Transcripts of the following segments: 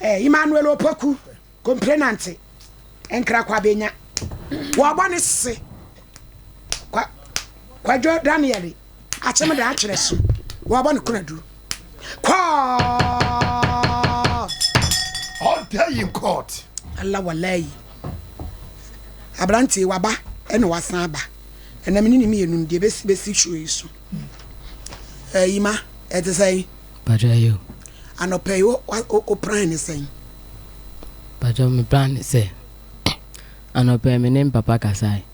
Emmanuel Opoku complainant enkra kwa benya wo bone se kwa jo Daniel acheme da akere so wo bone kunadu kwa all day in court Allah wallahi abranti waba ene wasan ba enam ni mi enum de besi show yiso yima etesai Bajayo anope o plan ni sen Bajayo mi plan se anope mi nem papa kasai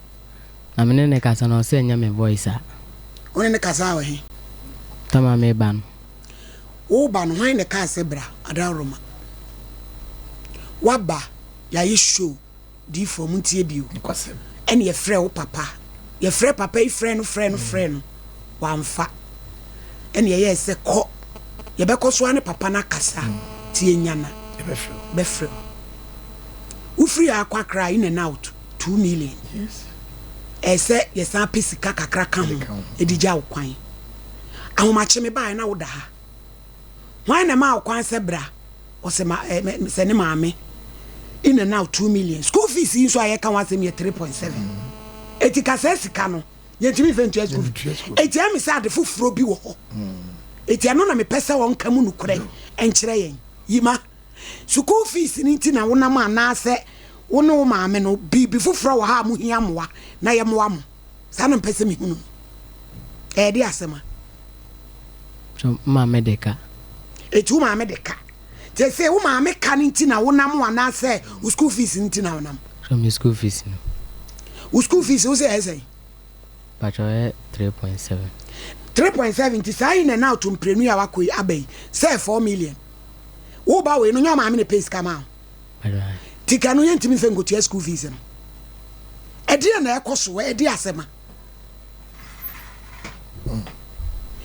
na mi ne kasa no se nya me voice a one ne kasa wa he tama me ban o ban hwan ne kasa bra adaroma waba ya yi show di for muntie biu kwasem ene ye frɛ wo papa ye frɛ papa yi frɛ no wamfa ene ye se kɔ ye be kɔ so ane papa na kasa tie nyana ye be frɛ wo free akwa kra in and out 2 million yes ese ye san pesika kakra ka ho edija wo kwan ahomache me bae na wo da ha wan na ma wo kwan se bra o se ma se ne maame in and out 2 million school fees in so aye kan wasem ye 3.7 etika sika no ye ntimi fentu school eti am se ade foforo bi wo ho eti ano na me pesa won kamu nukure enkyere yen yima school fees ni ntina wo na ma na se wo no maame no bi foforo wo ha mu hia moa na ye moa mo sa no pesa mi hunu di asema so maame deka eti wo maame deka te say wo maame kan ntina wo nam wa na se wo school fees ntina wo nam so me school fees no wo school fees wo say Bajayo 3.7 3.7 ti say na now to mprenu ya wakoi abai say 4 million wo ba we no nya maame ne pay ska ma Bajayo tika no yentimi fe ngotua school fees no edi na ekoso edi asema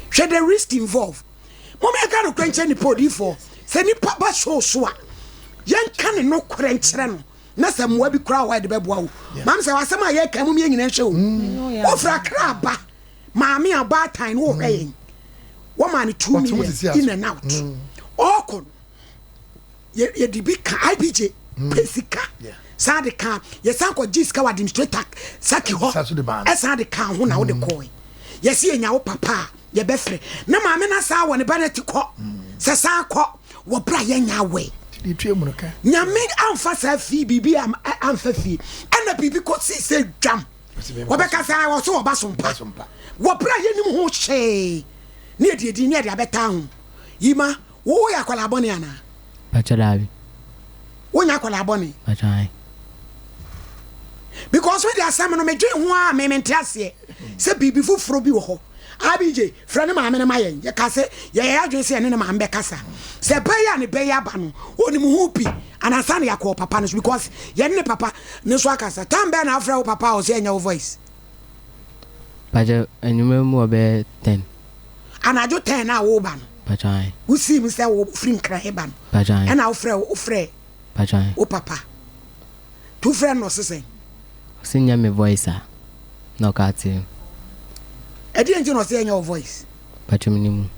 share the risk involved mama e ka no kwenche ni podi for se ni papa show so a yen kan no kore nkyere no na se moa bi kura wa de beboa wo mam se wasema ye kan mu nyina hwe wo wo fra kra ba maami aba tan wo hwe yen wo ma ni 2 million in and out okon ye di bi ka IPJ pesika sa de ka ye san ko jiska wa administrator saki ho esa de ka ho na wo de koy ye se enya wo papa ye befre na maame na sa wo ne baneti ko se sa ko wo bra ye nya we nyame amfa sa fi bibi amfa fi ana bibi ko si se dwam wo be ka sa wo so wo ba sompa wo bra ye nim ho hye ne edi ne edi abeta ho yima wo ya kwala boni ana Bajayo wo nya kwala boni Bajayo because when they are salmon me dwen ho a me ase se bibi fufuro bi wo ho abije frane maame ne mayen ye ka se ye ya adwen se ne ne maame be kasa se beya ne beya ba no oni mu hupi anasa ne yakọ papa no because ye ne papa ne so akasa tambe na afra wo papa o se nya wo voice Bajayo enyume mu obe 10 anajo 10 na wo ba no Bajayo wo si mi se wo free nkra he ba no Bajayo e na wo frɛ Bajayo wo papa tu frɛ no sesen sinya me voice a no ka ti e di enje no se nya wo voice Bajayo minimu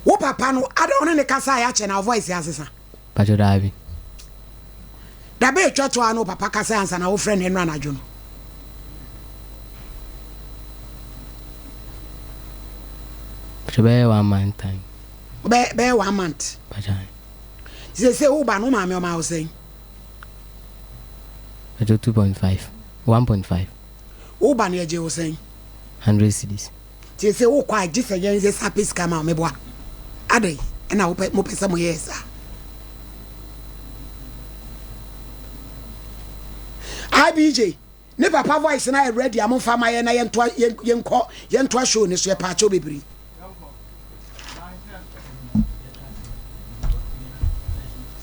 wo papa no ada one ne kasa ya che na voice ya sesa Bajayo dabi da be twato ano papa kasa ansa na wo frɛ no enu anajo no Bajayo 1 month time be 1 month Bajayo say wo ba no maame o ma wo say Bajayo 2.5 1.5 wo ba no eje wo say 100 cedis say wo kwa agi fe yen say sapis kama me boa adai na wo mo pesa mo yesa IBJ ne papa voice na ready am fa ma ye na yento show ni so ye pa cho bebiri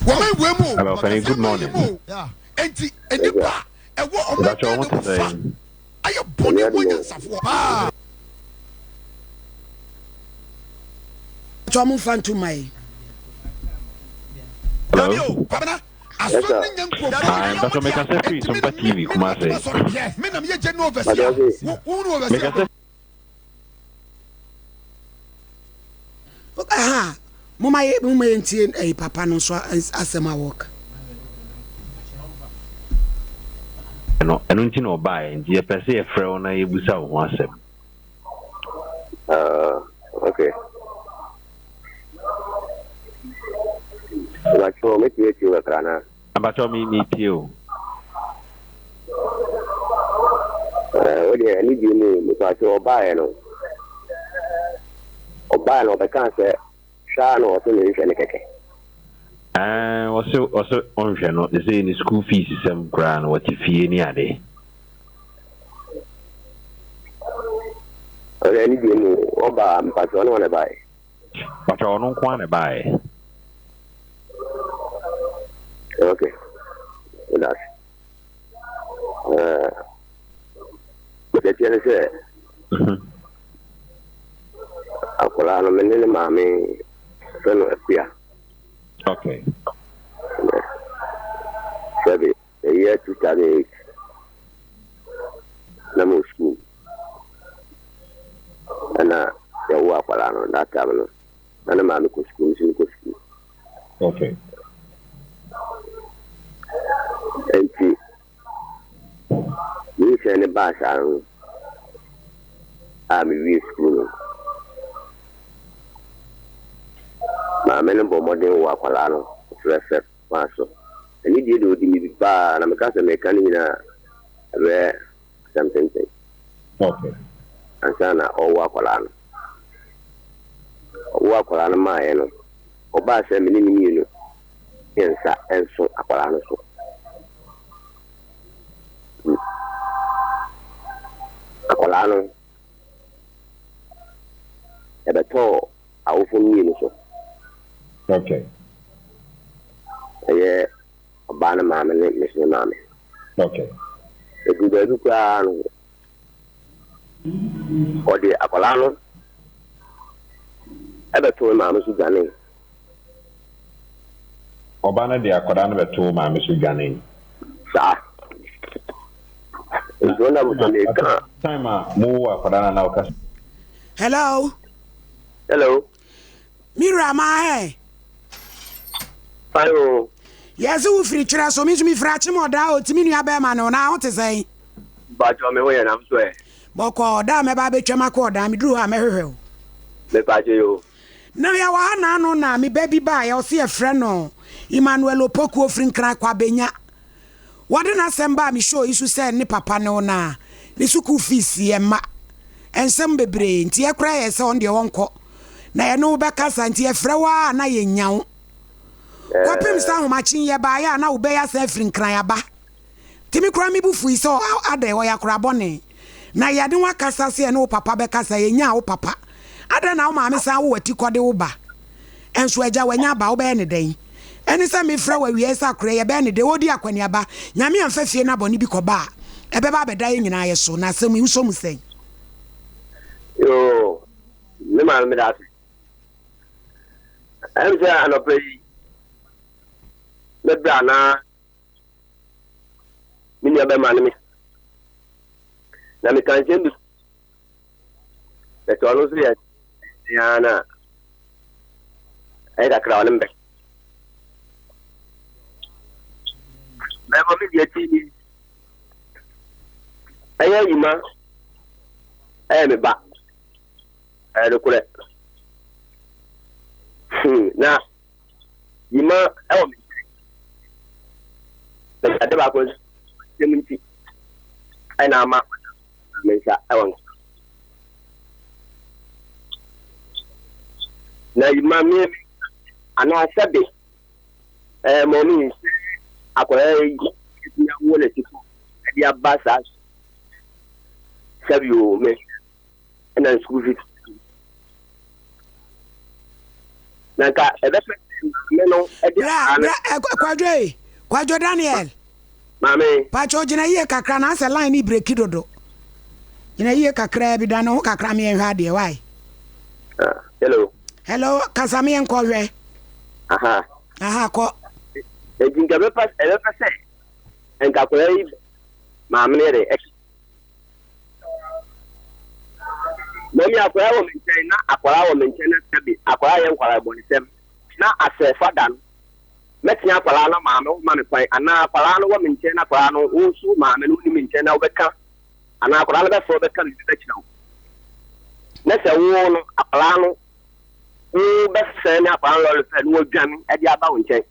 Hello, Penny. Good morning. Yeah. Enti enipa ewo o That's all I want to say. Ayo boni wonya safo. Ah. cho mo fan to my Hello. Pabana. That's what make us say free. Sompa TV. Come on, say. Me na me je no verse. Make us say aha mama ntie papa no so asema work no eno nti no bae nti ye pese ye frɛ na ye busa wo asɛm okay Wacho meti wa kana abacho mi tie o odi ani di mu wacho bae no oba no be kan se sha no to ni hwe ne keke also onhwe no they say ni school fees sem kra no what fie ni ade ani di mu oba mpacho no ne bae pacho no kwa ne bae okay that's but tiene se akola no menene mami feno epia okay sabe year 2008 na mo school ana ya wa akola no that time no na mami ko school okay enti ni se ne ba sa mi wi school ma menen bo modern wa kwala no fresh paso ani di do di mi ba na me ka se me kan ni na re something okay ansana o wa kwala no ma ye no o ba se me ni no yensa enso akwala no so akwala no ebeto awufo ni no so okay yeah obana mama ne mission mama okay edu do kwa no odi akola no ebeto mama su gane obana de akoda no beto ma me su gane sa edu na mo ne ka time mo akoda na oka hello mira ma he ayo yes we free chira so mi fra chi mo da o timi nua be ma no na ho te sei ba jo me wo ya na so e boko da me ba betwa ko da me duru ha me hwehwe o me pa je yo na ya wa na no na me baby ba ya o se e frɛ no Emmanuel Opoku ofri nkran kwa benya wode na semba me show isu se ne papa ne na ne suku fees ye ma ensem bebre nti e kra ye se on de wonko na ye no be kasa nti e frɛ wa na ye nyawo kopim sa homachin ye ba ya na wo be ya se afri nkran ya ba timi kra mi bufu iso ada wo ya kra bone na ye de wa kasa se ne wo papa be kasa ye nya wo papa ada na wo ma me sa wo wati kode wo ba enso agya wanya ba wo be ne den eni sa me frɛ wa wie sa kra ye be ne de wodi akwani aba nyame amfa fie na bone bi ko ba e be ba be da ye nyina ye so na asem iso mu sei yo me ma me da em se anope me brana mini abe ma me na me kan jendu to alo se ya na ai da kra wala mbe me mo mi die ti ai yima ai me ba ai do kure na yima ai mi ada ba ko seminti ai na ma me sha awan na yima mi ana sabe mo mi akwara ya wole tipo dia basa sabe o me na school fees na ka ebe me no e di kwadwo Daniel mame pacho jina ye kakra na ase line ni breaki dodo jina ye kakra bi da no kakra me enhwa de why hello kasame enko hwe aha ko ejinga be pass enka ko yi mame ne re Mommy akwara wo menchen na akwara wo menchen na sabi akwara ye nkwara bonisem na ase fadan metia akwara na maame wo ma me kwan ana akwara no wo menchen na akwara no wo su maame no ni menchen na wo beka ana akwara no be fo beka bi be kira wo na se wo no akwara no wo be se na akwara no le fe no wo dwan e di aba wo nchen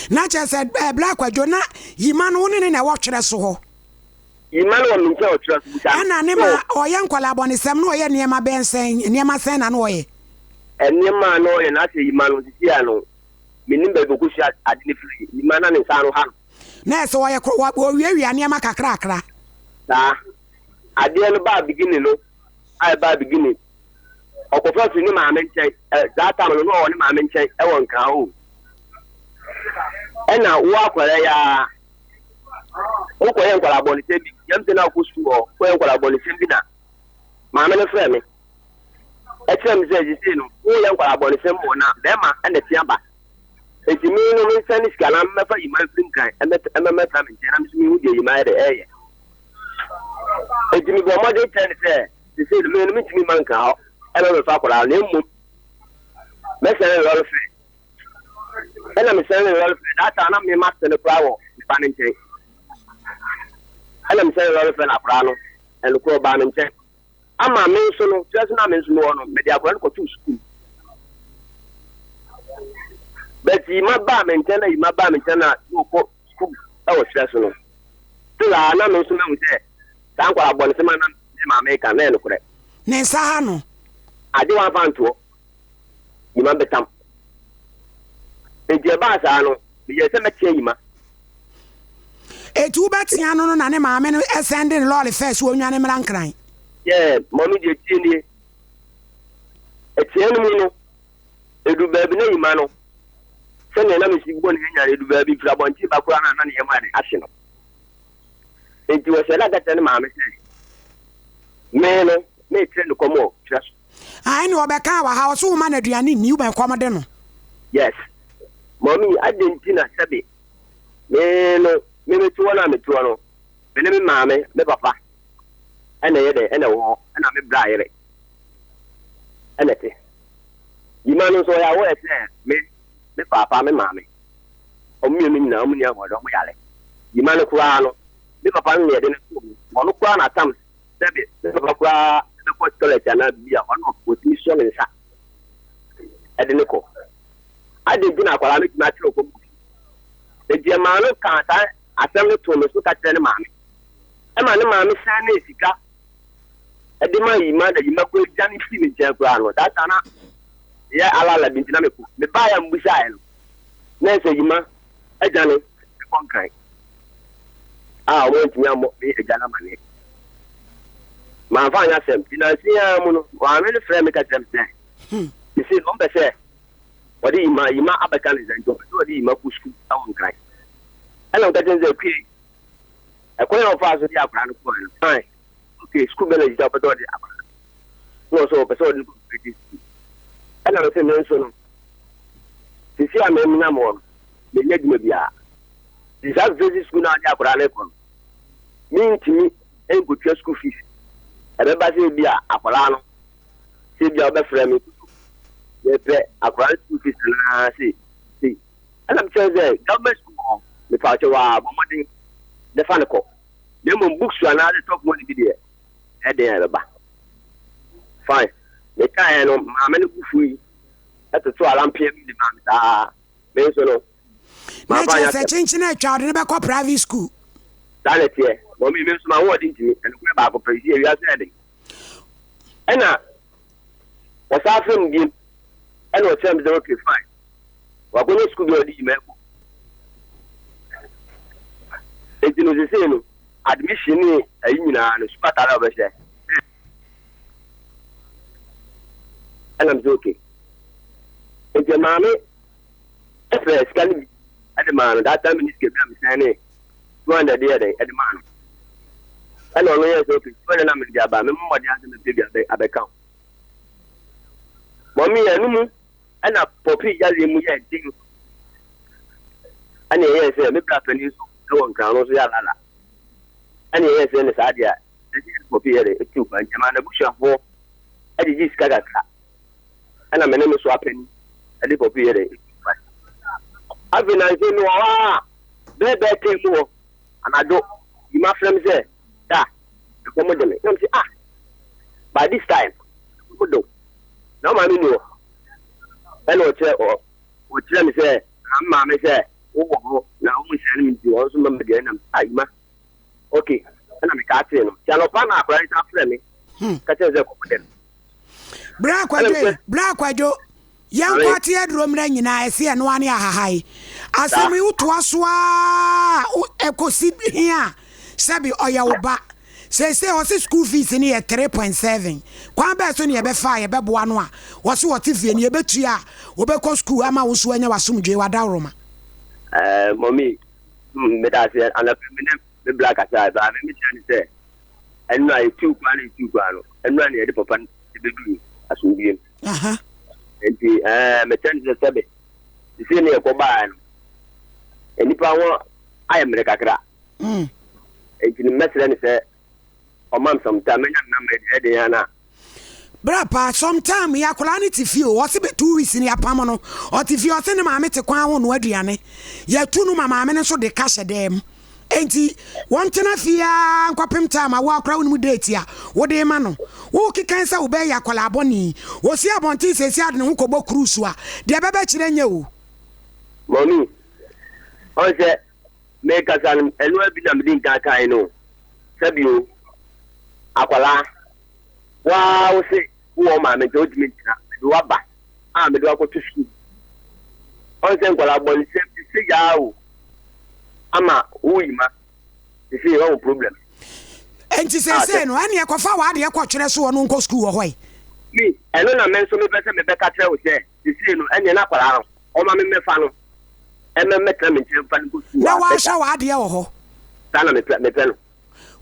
na che se black kwajo na yima no ne na wo twere so ho Imanu wa minche o trust buta. Ana ne ma oye nkwala abonisem no oye niema bensen niema sen na no oye. Niema no oye na se imanu titi ano. Minim be boku sha adini free. Imana ne sa no ha. Na se oye wiawia niema kakra akra. Da. Ade no ba beginning no. Ai ba beginning. Okofo tu ni ma menche that time no o ni ma menche e won kan o. Ena wo akwara ya Oko yen kwala boni sebi yamte na ku school ko yen kwala boni sebi na ma me ne frɛ me etrem ze jisi no wo yen kwala boni sembo na be ma ene tiaba enti mi no mi sani ska na me fa yima frim kan me fa me jena mi hu de yima de eye enti mi bo mo de ten se jisi no mi timi man ka ho ene me fa kwala na emu me se ne ro fe ene me se ne ro fe data na mi ma se ne kwa wo fa ne nche I'm saying, Rolfen Aprano, and Ko Bamin check. I'm a man, so no, just not means no, media go to school. But you my bam and tenor, you my bam and tenor, you go school. I was stressful. Still, I know no sooner we say, Tanko Abonisman, my make a man correct. Nesahano. I do want to. You might be tam. In your basano, you say, Machima. Etu betia no na ne maame no sending lolly first wo nwane mrankran. Yeah, mommy je tieni. Etienu mi no. Edu baabi na yima no. Se ne na mesi gbo ne nya edu baabi fira bonti ba kura na ne yema de ahye no. Enti wo se la gata ne maame se. Me no, me trend Nkomo trust. Ai no obeka wa ha so ma na aduane ni u ba komode no. Yes. Mommy adentina sabe. Me no me tuwa na me tuwa no me maame me papa ene ye de ene wo ena me bra yere ene te yima no so ya wo ese me papa me maame o mi na o mi ya hodo mo yale yima no kura no me papa no ye de no mo no kura na tam sebe me papa kura me ko toilet na bia ono o ti so me nsa ede ne ko ade gina kwala me na tiro ko e je ma no kan ta asem to me so ka tere maame e ma ne maame san na esika e de ma yima da yima ko jani fi me je kura no that na ya ala binti na me ko me ba ya mbusa e no na se yima e jani e konkai wo ntimi amo e jana mane ma fa nya sem dinasi ya mu no wa me frɛ me ka tem se you see no be se wadi yima abaka ne zanjo wadi yima ku school awon kai ana utaje nze kwi ekwenye ofaso dia akra no ko no okay school bele jida opedo dia akra no so person ni ko pretty ana no se menso no sisi amem na mo me nyaduma bia disa visit school na dia akra le ko mi ntimi en go twa school fees ebe ba se bia akra no se bia obe frɛ me ye pe akra school fees na si ana me say government school me fa wa bomodin de faniko de mo books na de talk money bi de e de ba fine me kan no ma me no kufu to alampia bi de ma ta me so no ma fa ya se chinchin e twa de be ko private school dalet ye mo mi me so ma wo di ntimi en ko ba ko presi e wi ase de ena o sa fem bi en o tem de okay fine wa ko no school bi o di me ko no se no admission ni ayi nyina no supata ba hye anam zo okay e maame efre scan ade maano that time ni ske bia me sane 200 dey ade maano ana no yes okay so na me dia ba me mo dia se me bia abeka mommy anu mu ana popi ya le mu ya din ana yes me bra pani so won kan no so ya lala ani yes ne sa dia for period, a two, and Jamana Busha for Eddie Skagaka. And I'm an enemy swapping a little period. I've been saying, there came more, and I don't, you must say, that, the commodity. You say, by this time, no, I know. And what tell me say, I'm mamma say, oh, now we send me to also remember the end of okay, and I'm a cartoon. Jalopana, right after me. Black Wado, young party at Roman, I see and one year high. I say, we would to us, echo sit here, Sabi or your back. Say, what's school fees in here 3.7. Quan person ye be fire, be one. What's what if you bet ya? Obeko school, I'm out when you assume Jewa Daroma. Mommy, Medasi, and the black aside, but I'm say, and I 2 guano, and run the papa, the baby, as we be. And the Metan Sabi, the senior Coban, and if I want, I am the Kakra. And the message said, or mom, sometime, Diana. Brapa, sometime ya kulani tifio, wasi be 2 weeks in ya pamono, or tifio send mamma to kwa on wediane. Ya tunu mama so de cash dem. Enti, one tena fia, kwapim time, I walk round with date ya, what de mano. Woki cancer obey ya kolaboni, was ya bonti says ya no kobo cruiswa, de baba chilenyo. Mommy, I said, make us an annual bidding Kakaino. Sabio, Aquala. Wow, say, oh, mamma, told me, Waba. I'm a dog to school. On San Colabon, say, Yao. Ama, Uima. You see, no problem. And she says, no, and you go forward, you go to so on school away. Me, and then I mentioned the better Rebecca Trail say, you see, and you're not around. Oh, mamma, me fan. And then met them in Champan. Now, I shall add your Sana me pen.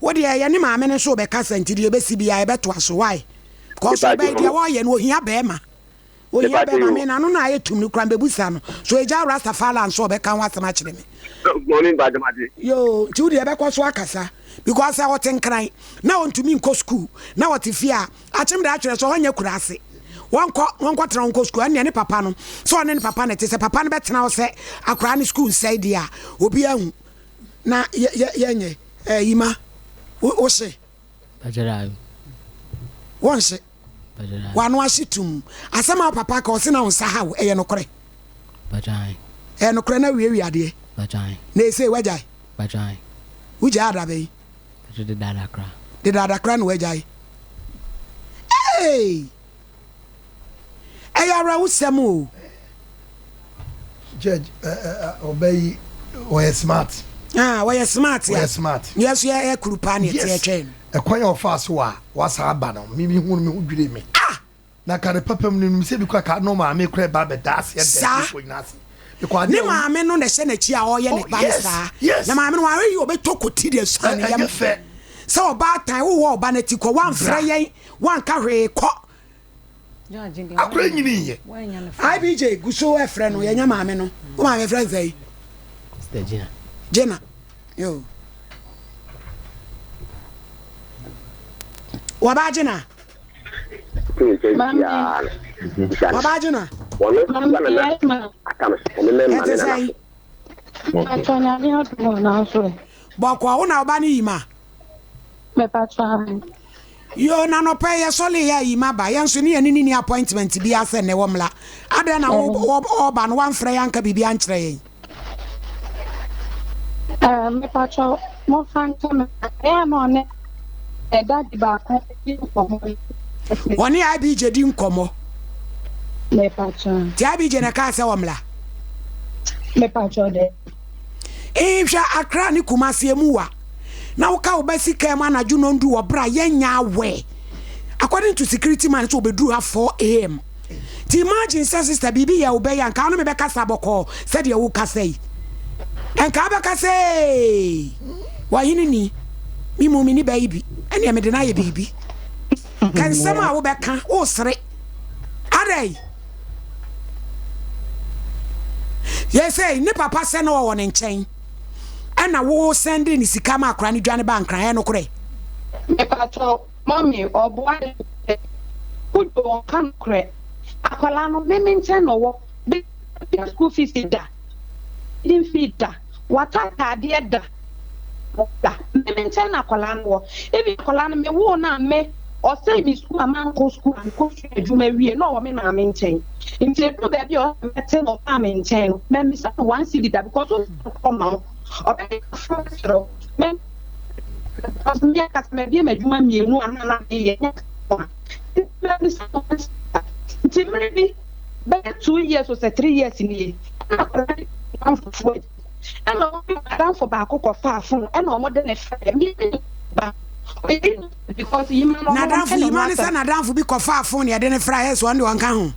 What the any mamma and so be cousin to the BCBI bet was why. Cause I beg your way and we hear Bema. We hear Bema, I don't know to new crambe busano. So a jar Rastafala and so become what's much me. Morning by the matter. Yo, Judy Becos Wakasa, because I was in crying. Now to me, co school. Now what if ya? I chim the actress on your crassy. One quarter on school and any papano. So on any papa, it is a papa bet now say a cranny school say, dear, will be a na Ima. What say? One say, one was it to I somehow papa calls in on Sahau, a no cray. But I, and no crana weary idea. but I, They say, where I, but I, which are they? but the dada cry. Did I cran where I? Hey! Ayara Samu. Judge, obey, we're smart. We're smart, We're smart. Yes, yeah, a crupani, Yes. chain. A coin of fast was a banner, Mimi who dream me. Now, can a papa say because I no man make crab babby das yet. Because No, I'm on the Senate, or Yannick Bannister. Yes. The mamma, why you obey Toko tedious son? So about time, who banity, one fray, one carry cock. I'm praying in here. IBJ, Gusso, a friend, or your mamma, who my friends say. Jenna, yo. Wabajina. Wabajina. Bokwa una obani ima. Yo na no pay soli ya ima ba yanso ni appointment bi ase ne womla. Ada na oba no wan frɛ yanka bibi ankyerɛ yen. Me pacho mo fanka me e no ne e daddy ba ko bi Nkomo. Woni IBJ di Nkomo. Me pacho. Ti IBJ na ka se womla. Me pacho de. Hwa Accra ni Kumasi emuwa. Na woka obasi ka ma na juno ndu obra yenya awe. According to security man so obedru ha 4 am. Ti imagine sister bibi ya obey an ka no me be kasa boko said ye wo kasa yi. En ka ba kasa wa yini ni mi mu mi ni baby ene me de na ye bibi. Kan sama wo be ka o sere. Adai. Yes say ne papa se no wo ne nchen. Ana wo sending ni sika ma akra ni dwane ba nkran no kore. Me pato mommy or boy good on can cre. Akwala no me mention no wo big school fees da. Didn't feed da. What I did da. Me mention akwala no. If akwala no me wo na me or say me school a man go school and go to adwuma wie no me na maintain nti do baby o mete no ma maintain me me say one city that because of come now or be first row me because me aka me bi adwuma mienu anana ye nya nti me bi be 2 years or 3 years ni I'm for and I'm for back ko fa fun and o mo de ne fa me because you man Nadamfo you man say nadamfo bi kofa phone ya de ne fra yes one de wanka ho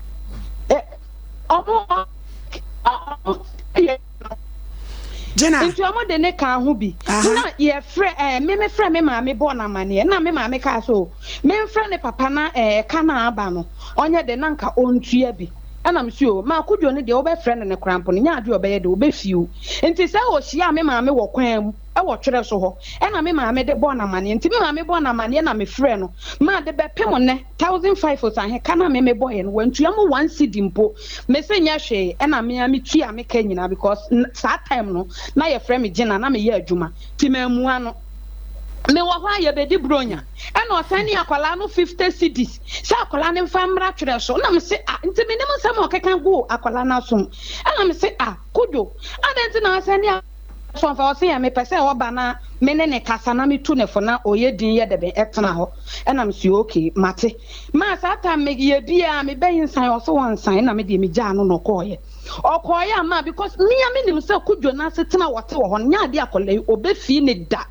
Jena nti omo de ne kan ho bi na ye frɛ me frɛ me ma me bɔ na mane na me ma me ka so me frɛ ne papa na ka na aba no onye de na nka ontua bi ana m si o ma akudwo ne de wo be frɛ ne krampo ne nya ade obeye de wo be fiu nti sɛ o hia me ma me wɔ kwan mu e wɔ twere so hɔ ɛna me ma me de bɔ na mane nti me ma me bɔ na mane na me frɛ no ma de be pem ne 1500 san he kana me bɔ ye no wantua mo 1 cedi mpo me se nya hwe ɛna me tua me ka nyina because saa time no na ye frɛ me gina na me ye adwuma ti ma mua no me wo hwa ye bedi bronya ɛna ɔsani akwala no 50 cedis sɛ akwala ne mfa mra twere so na me se nti me nem nsɛm ɔkeka go akwala na som ɛna me se kodo adenti na ɔsani so fa ɔse ya me pese ɔba na me ne kasa na me tu ne fo na oye din ye de be etena hɔ ɛna me se okay mate ma sa ta me ye bia me be nsan ɔso wansan na me de me gya no no kɔɔye ɔkɔɔye ama because me ya me nim sɛ kodwo na setena wɔte wɔ hɔ nya ade akwala obe fi ne da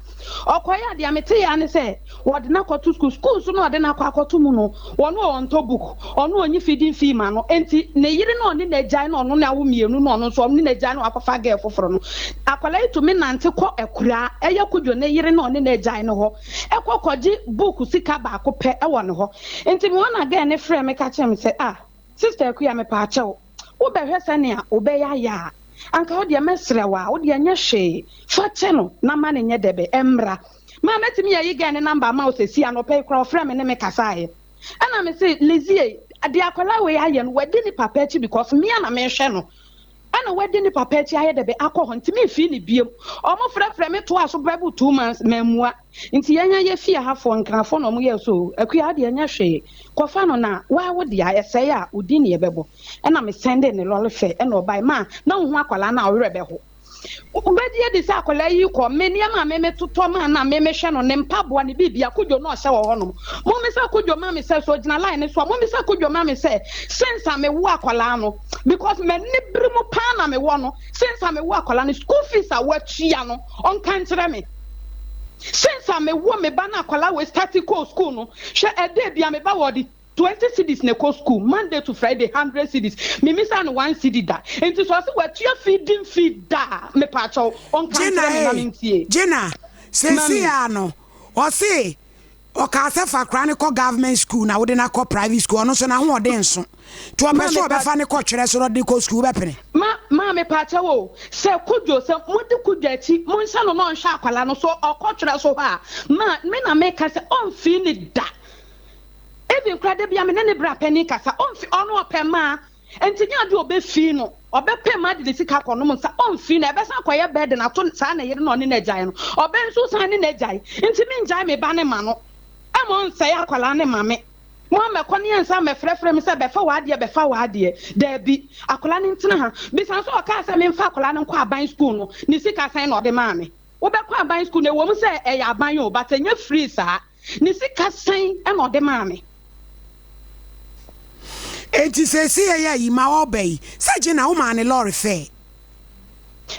okoya dia mete ya ne se wode na kwato school so no wode na kwato mu no wono on to book ono onyi feeding fee ma no enti ne yire no ne na gyan no ono na wo mienu no ono so ono na gyan no afafa ga efoforo no akwala itu me nante kɔ ekura eye kudwo ne yire no ne na gyan no ho ekɔkɔgye book sika ba ko pɛ e wo no ho enti me wona ga ne frɛ me ka kyem se sister akuya me pa akyɛw wo behwɛ sane a obɛya ya anka odi amesrewa odi anya hwe fa che no na ma ne nye debe emra ma metimi ya yiga ne number ma osesi anope kra ofra me ne me kasae ana me say lezie ade akwala we aye no wadi ni papa echi because me na me hwe no ana wadi ni papa echi aye debe akɔ hɔ ntimi fi ni biem omo frɛ me to aso bible 2 months mamua nti yanya ye fi hafo nkrafo no mo ye so akuya ade anya hwe kɔfa no na wa wo de ayesɛ a odi ne yebɛbɔ ɛna me send ne lɔle fɛ ɛna ɔbai ma na wo ho akwala na ɔwerɛ bɛ ho ubedi ye de sɛ akwala yi kɔ me ne ma me totɔ ma na me hwɛ no ne mpaboa ne bibia kodwo no ɔhyɛ wɔ hɔ no mo me sɛ kodwo ma me sɛ so gyina line ne so mo me sɛ kodwo ma me sɛ since me wo akwala no because me ne biri mo pa na me wo no since me wo akwala no school fees a watua no ɔnka nkyerɛ me since me wo me ba na akwala we start school no hwɛ ɛde bia me ba wɔ di 20 cedis ne ko school Monday to Friday 100 cedis me misa no 1 cedi da enti so se watua feeding feed da me pa chaw on kan na mintie Jena sesi ya no o se o ka se fa kra ne ko government school na wo de na ko private school no so na ho ode nso to o peso o be fa ne ko twere so de ko school be pene ma me pa chaw se kudwo se mo de kudwo achi mo nsa no no nhwa akwala no so o ko twere so ha ma me na me ka se on fi ni da even crowd bia me ne bra penny kasa onfi ono opema enti nya de obefi no obepema de sika kono nsa onfi na ebesa kwaye bed na to sa na yire no ne na jai no obenso san ne na jai enti me njai me ba ne ma no amon sai akwala ne ma me mo amekọ ne nsa me frefre me se befa wade da bi akwala ne ntina ha bi san so o ka se me mfa akwala ne nkọ aban school no ni sika san na ode ma me wo be kọ aban school ne wo mu se e ya aban yo but enya free sa ni sika san e na ode ma me enti sesi ya yi ma obey se je na wo ma ne lorry fe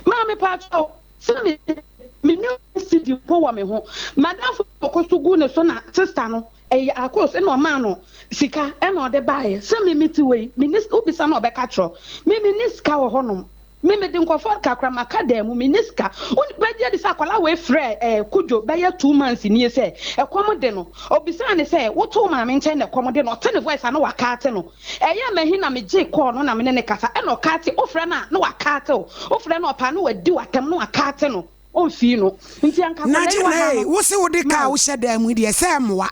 ma me pa cho se me new city po wa me ho madam ko sugu ne so na sister no akos e no ma no sika e na ode bae se me miti we minister obi sa na obeka tro me minister wo ho no me de nkofo kakra maka da mu minister oni baje de sa kwala we frɛ kudwo be ya 2 months ni se ekom de no obisa ne se wo to ma me nkyɛn na ekom de no ɔte voice na waka ate no ɛyɛ mahi na me je call no na me ne kasa ɛna ɔka ate ofrɛ na waka ate ofrɛ na ɔpa no wadi watam no waka ate no o fi no nti anka na jina wo se wo de ka wo hyɛ mu de sɛ mmoa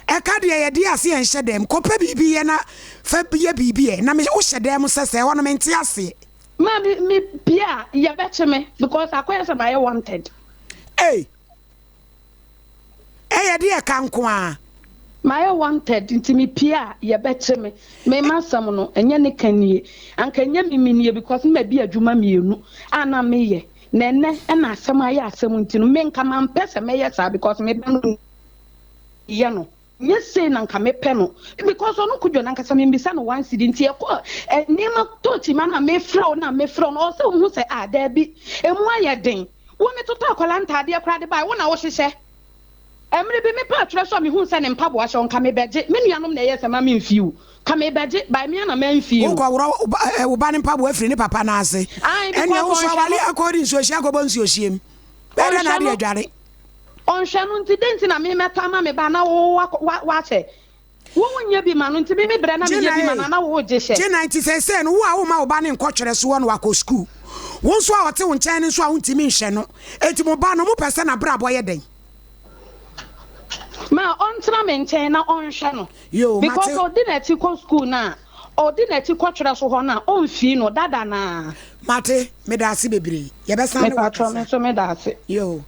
ɛka de yɛ de ase yɛ hyɛ dɛm kɔpɛ bibi yɛ na fa biye bibi yɛ na me wo hyɛ dɛm sɛ ho no me nte ase ma me bia yɛ bɛkye me because akoyɛ sɛ my wanted yɛ de ka nko a my wanted nti me pia yɛ bɛkye me masam no ɛnyɛ ne kanie anka nyɛ me minie because me bi adwuma mienu ana me yɛ nene na asɛm ayɛ asɛm nti no me nka man pɛ sɛ mɛyɛ saa because me ba no yɛ no nye say na nka me pɛ no because ono kudwo na nka sɛ me mbisa no one city nti ɛkɔ nima tochi ma na me frɛ no ɔsɛ wo hu sɛ da bi emu ayɛ den wo me toto akwala ntade akra de bai wo na wo hyehyɛ emre bi me pa atwerɛ so me hu sɛ ne mpaboa hyɛ nka me bɛgye me nuanom na ɛyɛ sɛ ma me mfiu ka me bɛgye bai me na ma mfiu wo kɔ wo ba ne mpaboa afiri ne papa na ase ɛne wo so awale akɔdi nsuohia akɔbɔ nsuohiem bɛdɛ na de adware ɔnhwɛ no nti denti na me mɛta ma me ba na wo wakyɛ wo nya bi ma no nti me brɛ na me nya bi ma na wo gye hyɛ gye 90 sɛ no wo a wo ma wo ba ne nkɔtwerɛ so wɔ no wakɔ school wo nso a ɔte wo nkyɛn ne nso a wo ntimi nhwɛ no enti mo ba no mo pɛ sɛ na brabɔ yɛ den ma ɔntena me nkyɛn na ɔnhwɛ no yo because ɔde na ti kɔ school na ɔde na ti kɔtwerɛ so hɔ na ɔmfi no dada na mate me da ase bebree yɛbɛsan me patro me so me da ase yo